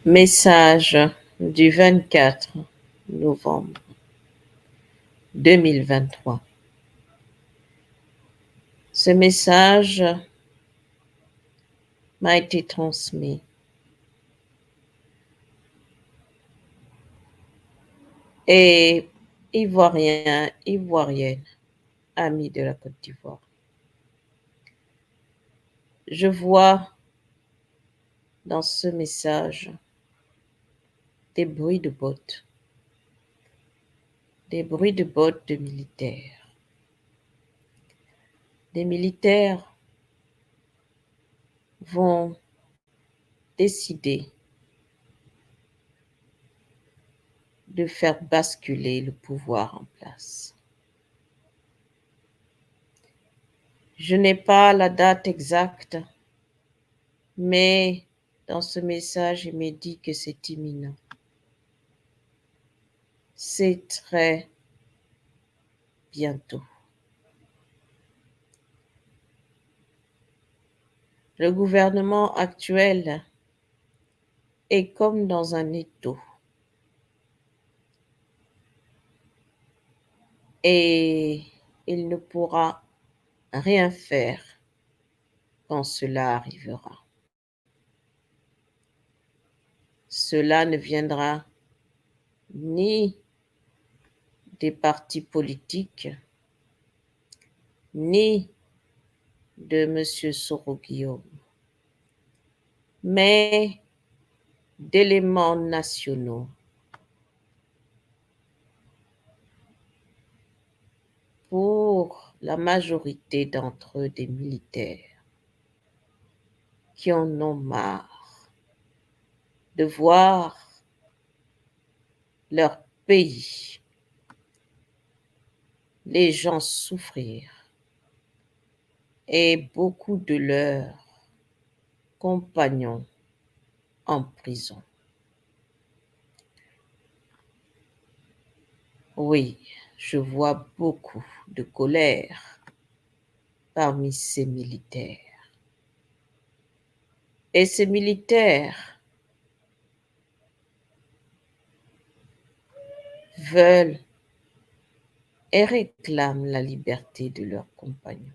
Message du 24 novembre 2023. Ce message m'a été transmis et Ivoiriens, Ivoiriennes, amis de la Côte d'Ivoire. Je vois dans ce message des bruits de bottes, des bruits de bottes de militaires. Des militaires vont décider de faire basculer le pouvoir en place. Je n'ai pas la date exacte, mais dans ce message, il m'est dit que c'est imminent. C'est très bientôt. Le gouvernement actuel est comme dans un étau. Et il ne pourra rien faire quand cela arrivera. Cela ne viendra ni des partis politiques, ni de M. Soro-Guillaume, mais d'éléments nationaux pour la majorité d'entre eux des militaires qui en ont marre de voir leur pays, les gens souffrir et beaucoup de leurs compagnons en prison. Oui, je vois beaucoup de colère parmi ces militaires. Et ces militaires veulent et réclament la liberté de leurs compagnons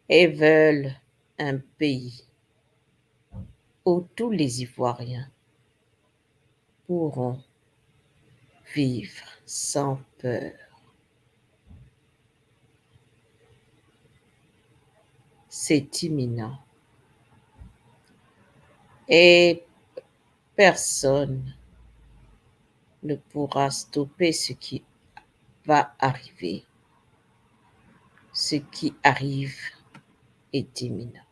et veulent un pays où tous les Ivoiriens pourront vivre sans peur. C'est imminent. Et personne ne pourra stopper ce qui va arriver. Ce qui arrive est imminent.